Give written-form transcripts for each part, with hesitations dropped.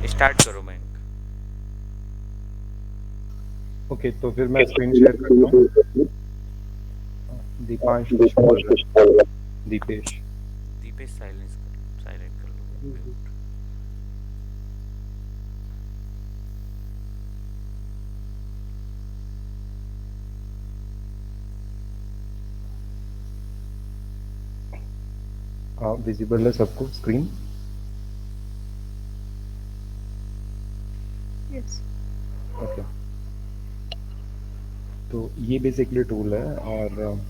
Start करो मैं। Okay, तो फिर मैं स्क्रीन शेयर करता हूँ। दीपांश कुछ बोल रहा है। दीपेश। दीपेश साइलेंट कर लो म्यूट। विजिबल है सबको स्क्रीन? यस। ओके, तो ये बेसिकली टूल है और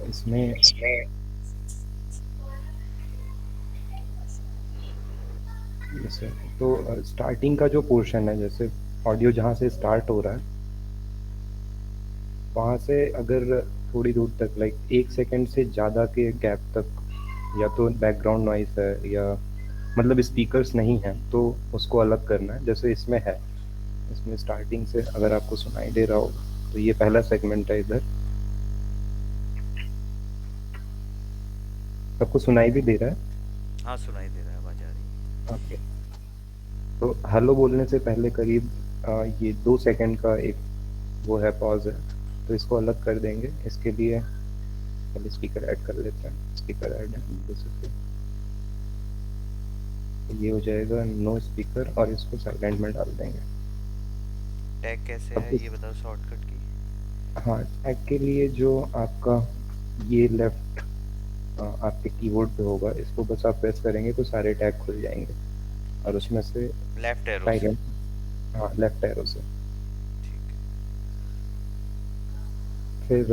इसमें जैसे तो स्टार्टिंग का जो पोर्शन है, जैसे ऑडियो जहाँ से स्टार्ट हो रहा है वहाँ से अगर थोड़ी दूर तक लाइक 1 सेकंड से ज़्यादा के गैप तक या तो बैकग्राउंड नॉइस है या मतलब स्पीकर्स नहीं हैं तो उसको अलग करना है। जैसे इसमें है, इसमें स्टार्टिंग से अगर आपको सुनाई दे रहा होगा तो ये पहला सेगमेंट है। इधर सबको सुनाई भी दे रहा है? हाँ सुनाई दे रहा है, आवाज आ रही है। ओके, तो हेलो बोलने से पहले करीब ये 2 सेकंड का एक वो है, पॉज है, तो इसको अलग कर देंगे। इसके लिए पहले स्पीकर ऐड कर लेते हैं। स्पीकर ऐड है बेसिकली, तो ये हो जाएगा नो स्पीकर और इसको साइलेंट में डाल देंगे। टैग कैसे अब है ये बताओ शॉर्टकट की। हाँ, टैग के लिए जो आपका ये लेफ्ट आपके कीबोर्ड पे होगा, इसको बस आप प्रेस करेंगे तो सारे टैग खुल जाएंगे और अच्छा, उसमें से लेफ्ट एरो से। साइलेंट, हाँ लेफ्ट एरो से। ठीक है। फिर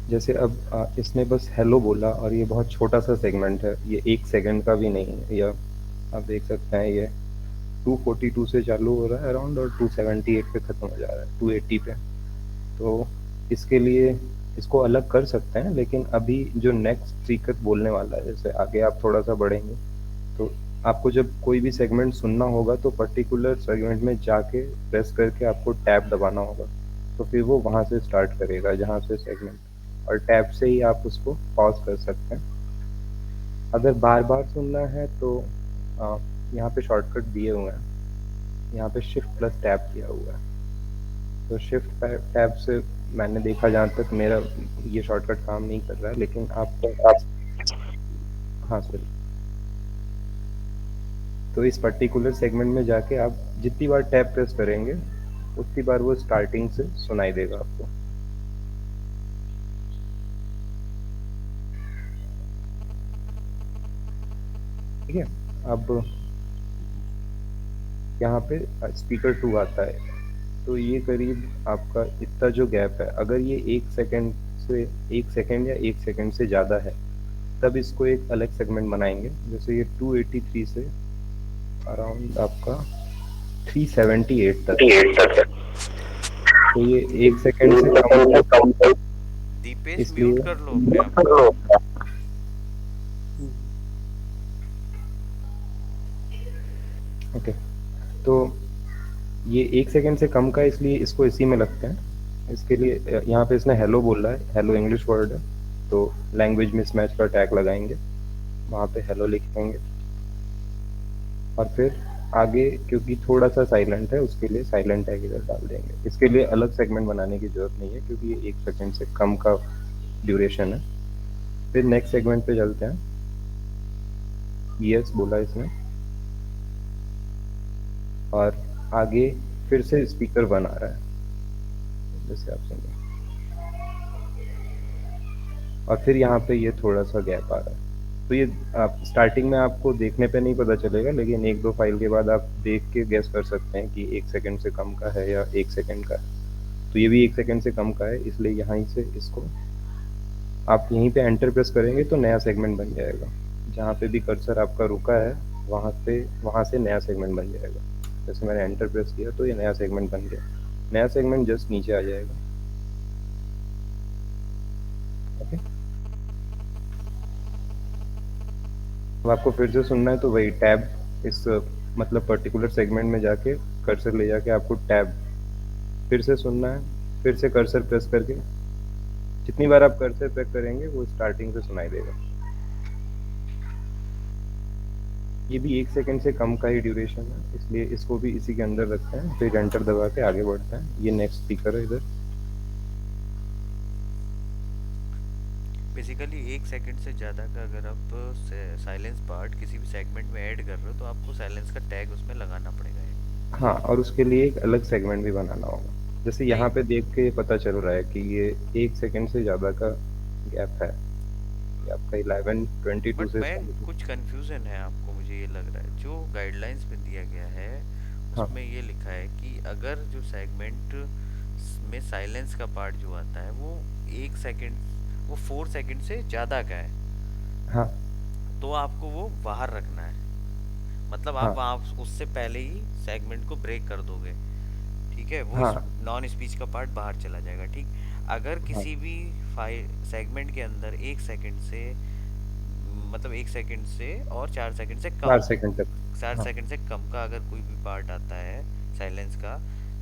जैसे अब इसने बस हेलो बोला और ये बहुत छोटा सा सेगमेंट है, ये 1 सेकंड का भी नहीं है। या आप देख सकते हैं ये 242 से चालू हो रहा है अराउंड और 278 पे ख़त्म हो जा रहा है, 280 पे। तो इसके लिए इसको अलग कर सकते हैं, लेकिन अभी जो नेक्स्ट स्पीकर बोलने वाला है, जैसे आगे आप थोड़ा सा बढ़ेंगे तो आपको जब कोई भी सेगमेंट सुनना होगा तो पर्टिकुलर सेगमेंट में जाके प्रेस करके आपको टैब दबाना होगा, तो फिर वो वहाँ से स्टार्ट करेगा जहाँ से सेगमेंट, और टैब से ही आप उसको पॉज कर सकते हैं। अगर बार बार सुनना है तो अ, यहाँ पे शॉर्टकट दिए हुए हैं। यहाँ पे शिफ्ट प्लस टैब दिया हुआ है, तो शिफ्ट टैब से मैंने देखा, जहाँ तक मेरा ये शॉर्टकट काम नहीं कर रहा है, लेकिन आप हाँ सॉरी, तो इस पर्टिकुलर सेगमेंट में जाके आप जितनी बार टैब प्रेस करेंगे उतनी बार वो स्टार्टिंग से सुनाई देगा आपको। ठीक है, अब यहाँ पे स्पीकर 2 आता है, तो ये करीब आपका इतना जो गैप है, अगर ये 1 सेकंड से 1 सेकंड या 1 सेकंड से ज़्यादा है तब इसको एक अलग सेगमेंट बनाएंगे। जैसे ये 283 से अराउंड आपका 378 तक है, तो ये 1 सेकंड से कम है, दीपेश म्यूट इसलिए कर लो अपने आप को। ओके, तो ये 1 सेकंड से कम का, इसलिए इसको इसी में लगते हैं। इसके लिए यहाँ पे इसने हेलो बोल रहा है, हेलो इंग्लिश वर्ड है, तो लैंग्वेज मिसमैच का टैग लगाएंगे, वहाँ पे हेलो लिखेंगे और फिर आगे क्योंकि थोड़ा सा साइलेंट है उसके लिए साइलेंट टैग इधर डाल देंगे। इसके लिए अलग सेगमेंट बनाने की जरूरत नहीं है क्योंकि ये 1 सेकंड से कम का ड्यूरेशन है। फिर नेक्स्ट सेगमेंट पे चलते हैं। यस बोला इसने और आगे फिर से स्पीकर 1 आ रहा है, जैसे आप सुनिए, और फिर यहाँ पे ये थोड़ा सा गैप आ रहा है। तो ये आप स्टार्टिंग में आपको देखने पे नहीं पता चलेगा, लेकिन 1-2 फाइल के बाद आप देख के गेस कर सकते हैं कि 1 सेकंड से कम का है या 1 सेकंड का है। तो ये भी 1 सेकंड से कम का है, इसलिए यहाँ से इसको आप यहीं पे एंटर प्रेस करेंगे तो नया सेगमेंट बन जाएगा। जहाँ पे भी कर्सर आपका रुका है वहाँ से नया सेगमेंट बन जाएगा। जैसे मैंने एंटर प्रेस किया तो ये नया सेगमेंट बन गया। नया सेगमेंट जस्ट नीचे आ जाएगा। ओके, अब आपको फिर से सुनना है तो वही टैब, इस मतलब पर्टिकुलर सेगमेंट में जाके कर्सर ले जाके आपको टैब फिर से सुनना है। फिर से कर्सर प्रेस करके जितनी बार आप कर्सर प्रेस करेंगे वो स्टार्टिंग से सुनाई देगा। ये भी 1 सेकंड से कम का ही ड्यूरेशन है, इसलिए इसको भी इसी के अंदर रखते हैं, फिर एंटर दबा के आगे बढ़ते हैं। ये नेक्स्ट स्पीकर है इधर। बेसिकली 1 सेकंड से ज़्यादा का अगर आप साइलेंस पार्ट किसी भी सेगमेंट में ऐड कर रहे हो तो आपको साइलेंस का टैग उसमें लगाना पड़ेगा हाँ, और उसके लिए एक अलग सेगमेंट भी बनाना होगा। जैसे नहीं। यहाँ पे देख के पता चल रहा है कि ये 1 सेकंड से ज़्यादा का गैप है। ये आपका 11:22 बट से मैं 17। कुछ कंफ्यूजन है आपको, मुझे ये लग रहा है जो गाइडलाइंस में दिया गया है हाँ, उसमें ये लिखा है कि अगर जो सेगमेंट में साइलेंस का पार्ट जो आता है वो 1 सेकंड, वो 4 सेकंड से ज़्यादा का है, हाँ, तो आपको वो बाहर रखना है। मतलब आप हाँ, वहाँ उससे पहले ही सेगमेंट को ब्रेक कर दोगे, ठीक है, वो इस हाँ, नॉन स्पीच का पार्ट बाहर चला जाएगा, ठीक। अगर हाँ, किसी भी फाइल सेगमेंट के अंदर 1 सेकंड से, मतलब 1 सेकंड से और 4 सेकंड से 4 कम, सेकंड तक। चार हाँ, सेकंड से कम का अगर कोई भी पार्ट आता है साइलेंस का,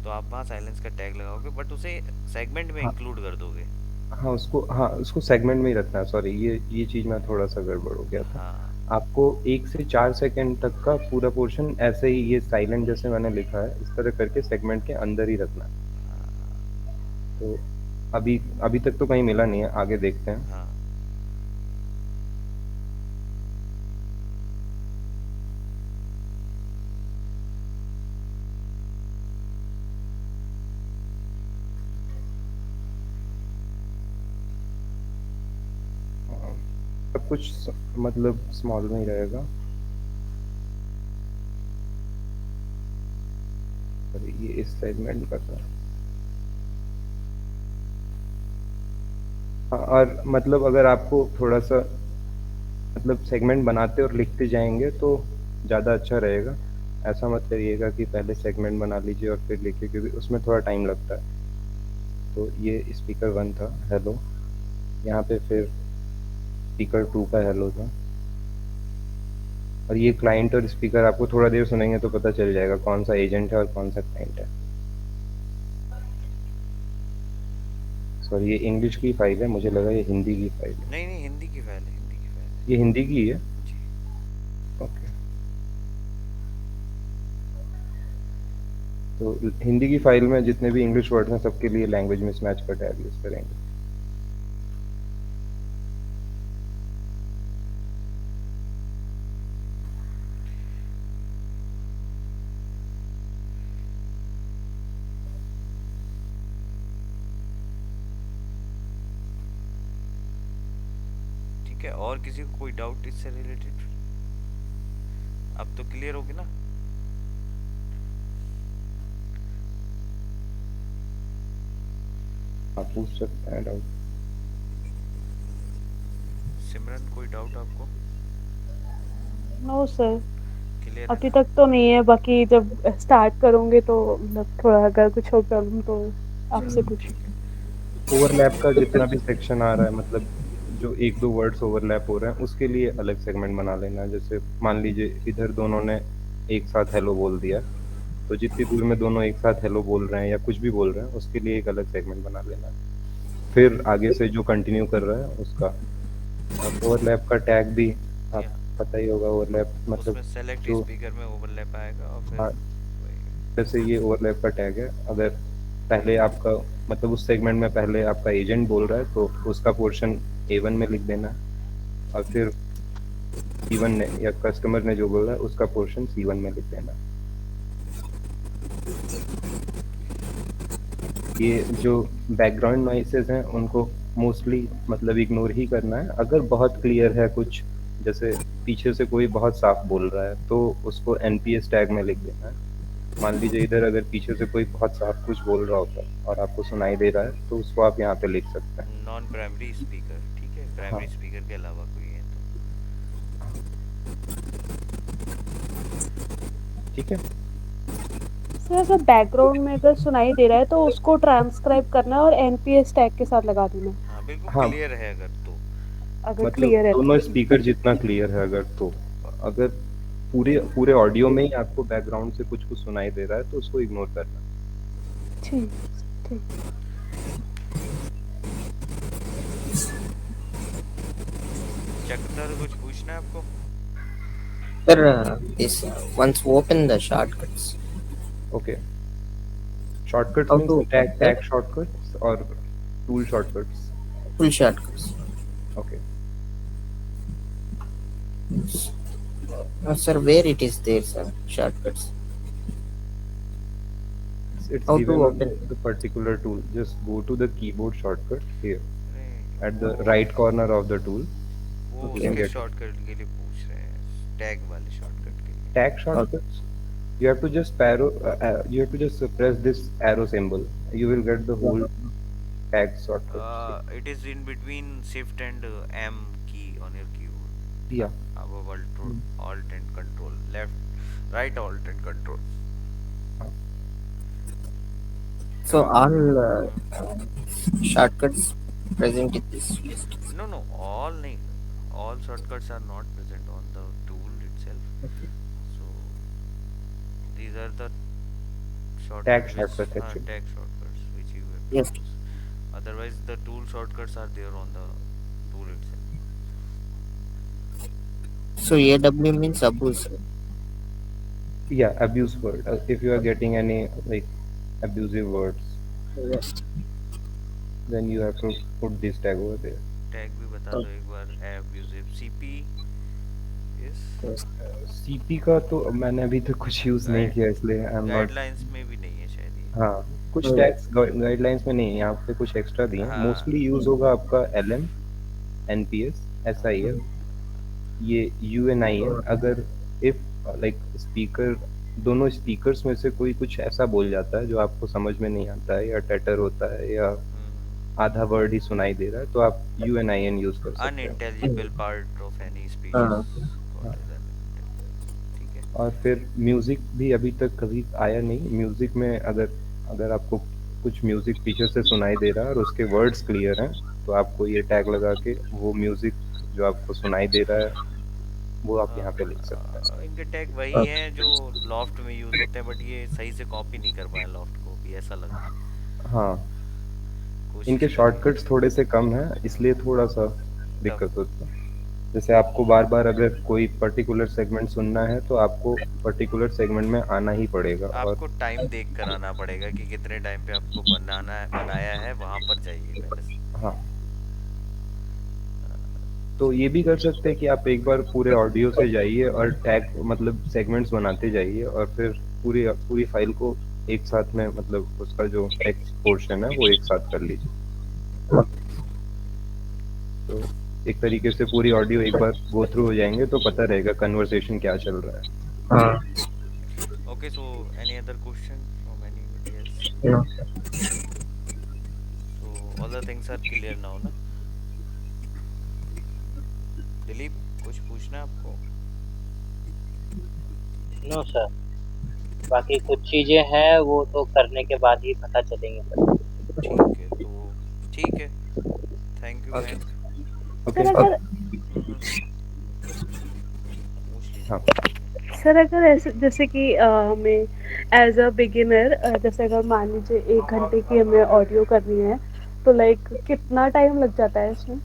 तो आप वहाँ साइलेंस का टैग लगाओगे बट उसे सेगमेंट में हाँ, इंक्लूड कर दोगे। हाँ, उसको सेगमेंट में ही रखना है। सॉरी, ये चीज़ में थोड़ा-सा गड़बड़ हो गया था। हाँ। आपको 1 से 4 सेकंड तक का पूरा पोर्शन ऐसे ही ये साइलेंट जैसे मैंने लिखा है, इस तरह करके सेगमेंट के अंदर ही रखना है। तो अभी अभी तक तो कहीं मिला नहीं है, आगे देखते हैं। हाँ। हाँ, सब कुछ मतलब स्मॉल में ही रहेगा। और ये इस सेगमेंट का था। हाँ, और मतलब अगर आपको थोड़ा-सा मतलब सेगमेंट बनाते और लिखते जाएँगे तो ज़्यादा अच्छा रहेगा। ऐसा मत करिएगा कि पहले सेगमेंट बना लीजिए और फिर लिखिए, क्योंकि उसमें थोड़ा टाइम लगता है। तो ये स्पीकर 1 था, हेलो। यहाँ पे फिर स्पीकर 2 का हेलो था। और ये क्लाइंट और स्पीकर आपको थोड़ा देर सुनेंगे तो पता चल जाएगा कौन सा एजेंट है और कौन सा क्लाइंट है। सॉरी, ये इंग्लिश की फाइल है, मुझे लगा ये हिंदी की फाइल है। नहीं नहीं, हिंदी की फाइल है, हिंदी की फाइल ये हिंदी की है? है जी। ओके। तो हिंदी की फाइल में जितने भी इंग्लिश वर्ड्स हैं सबके लिए लैंग्वेज मिसमैच का टैग यूज़ करेंगे। ठीक है, और किसी को कोई डाउट इससे रिलेटेड? अब तो क्लियर होगी ना? आप पूछ सकते हैं डाउट। सिमरन कोई डाउट आपको? नो सर, क्लियर है अभी ना? तक तो नहीं है। बाकी जब स्टार्ट करोगे तो मतलब थोड़ा अगर कुछ हो प्रॉब्लम तो आपसे ठीक पूछूंगी। है। ओवरलैप का जितना भी सेक्शन आ रहा है, मतलब जो 1-2 वर्ड्स ओवरलैप हो रहे हैं, उसके लिए अलग सेगमेंट बना लेना है। जैसे मान लीजिए इधर दोनों ने एक साथ हेलो बोल दिया, तो जितनी दूर में दोनों एक साथ हेलो बोल रहे हैं या कुछ भी बोल रहे हैं, उसके लिए एक अलग सेगमेंट बना लेना है। फिर आगे से जो कंटिन्यू कर रहा है उसका। और ओवरलैप का टैग भी आप या पता ही होगा। ओवरलैप मतलब उसमें सेलेक्ट जो, स्पीकर में ओवरलैप आएगा और फिर हाँ, वही। जैसे ये ओवरलैप का टैग है, अगर पहले आपका मतलब उस सेगमेंट में पहले आपका एजेंट बोल रहा है तो उसका पोर्शन A1 में लिख देना है, और फिर C1 ने या कस्टमर ने जो बोला है उसका पोर्शन C1 में लिख देना है। ये जो बैकग्राउंड नॉइसेस हैं उनको मोस्टली मतलब इग्नोर ही करना है। अगर बहुत क्लियर है कुछ, जैसे पीछे से कोई बहुत साफ बोल रहा है तो उसको NPS टैग में लिख देना है। मान लीजिए इधर अगर पीछे से कोई बहुत साफ कुछ बोल रहा होता है और आपको सुनाई दे रहा है तो उसको आप यहाँ पे लिख सकते हैं। नॉन प्राइमरी स्पीकर, ठीक है, हाँ, प्राइमरी स्पीकर के अलावा कोई है तो। ठीक है। सर अगर बैकग्राउंड में अगर सुनाई दे रहा है तो उसको ट्रांसक्राइब करना है और एनपीएस टैग के साथ लगा देना है, हाँ बिल्कुल हाँ, क्लियर है अगर तो। अगर मतलब क्लियर है तो। दोनों स्पीकर जितना क्लियर है अगर तो। अगर पूरे पूरे ऑडियो में ही आपको बैकग्राउंड से कुछ कुछ सुनाई दे रहा है तो उसको इग्नोर करना। ठीक ठीक। चक्रधर कुछ पूछना है आपको? Sir, this once open the shortcuts. Okay. Shortcuts How means to open that? tag shortcuts or tool shortcuts. Full shortcuts. Okay. Sir, where it is there, sir? Shortcuts. It's How to given on open? the particular tool. Just go to the keyboard shortcut here नहीं at the वो right corner of the tool. वो You Okay. can उसके get it. Shortcut के लिए पूछ रहे हैं, tag वाले शॉर्टकट के लिए। Tag Okay. shortcuts. You have to just you have to just press this arrow symbol. You will get the whole tag shortcuts. It is in between shift and M key on your keyboard, Yeah. above alt and control, left right alt and control. हाँ. So Uh, all hmm. shortcuts present in this list. No, no, all nahi, all shortcuts are not present on the tool itself. Okay. So these are the Tag shortcut which shortcuts actually. tag shortcuts which you have to Yes. use. Otherwise, the tool shortcuts are there on the tool itself. So AW means abuse. Yeah, abuse word. If you are getting any like abusive words, Yes. then you have to put this tag over there. Tag भी बता दो एक बार, abusive cp is Yes. CP का तो मैंने अभी तक कुछ यूज नहीं गाइड किया इसलिए आई एम नॉट। गाइडलाइंस में भी नहीं है शायद ये। हाँ, कुछ Yes. टैग्स गाइडलाइंस में नहीं है, यहाँ पे कुछ एक्स्ट्रा दिए हैं। हाँ मोस्टली यूज होगा आपका एलएम, एनपीएस, एसआईएम, ये यूएनआईएन। अगर इफ लाइक स्पीकर, दोनों स्पीकर्स में से कोई कुछ ऐसा बोल जाता है जो आपको समझ में नहीं आता है, या टटर होता है, या आधा वर्ड ही सुनाई दे रहा है, तो आप यूएनआईएन यूज कर सकते हैं। Unintelligible part of any speech is Uh, हाँ, कॉल्ड एज अनइंटेलिजिबल। ठीक है। और फिर म्यूजिक भी अभी तक कभी आया नहीं। म्यूजिक में अगर अगर आपको कुछ म्यूजिक पीछे से सुनाई दे रहा है और उसके वर्ड्स क्लियर हैं, तो आपको ये टैग लगा के वो म्यूजिक जो आपको सुनाई दे रहा है वो आप यहाँ पे लिख सकते हैं। इनके टैग वही okay. हैं जो लॉफ्ट में यूज होते हैं, बट ये सही से कॉपी नहीं कर पाए लॉफ्ट को भी, ऐसा लग रहा है। हाँ, कोशिश इनके करेंगे। शॉर्टकट्स थोड़े से कम हैं, इसलिए थोड़ा सा टफ। दिक्कत होती है। जैसे आपको बार बार अगर कोई पर्टिकुलर सेगमेंट सुनना है तो आपको पर्टिकुलर सेगमेंट में आना ही पड़ेगा। और आपको टाइम देख कर आना पड़ेगा कि कितने टाइम पे आपको बनाया है, वहां पर जाइए पहले से। हाँ, तो ये भी कर सकते हैं कि आप एक बार पूरे ऑडियो से जाइए और टैग मतलब सेगमेंट्स बनाते जाइए, और फिर पूरी पूरी फाइल को एक साथ में, मतलब उसका जो टेक्स्ट पोर्शन है वो एक साथ कर लीजिए। तो एक तरीके से पूरी ऑडियो एक बार गो थ्रू हो जाएंगे तो पता रहेगा कन्वर्सेशन क्या चल रहा है। Uh, Okay, so any other question from anybody else? no. So all the things are clear now, ना? दिलीप, कुछ पूछना है आपको? नो सर, बाकी कुछ चीजें हैं वो तो करने के बाद ही पता चलेंगे सर। ठीक है, तो ठीक है। Thank you okay Mayank. Okay. Sir अगर पूछ लीजिए। हाँ, सर अगर ऐसे जैसे कि हमें एज अ बिगिनर, जैसे अगर मान लीजिए 1 घंटे की हमें ऑडियो करनी है, तो लाइक कितना टाइम लग जाता है इसमें?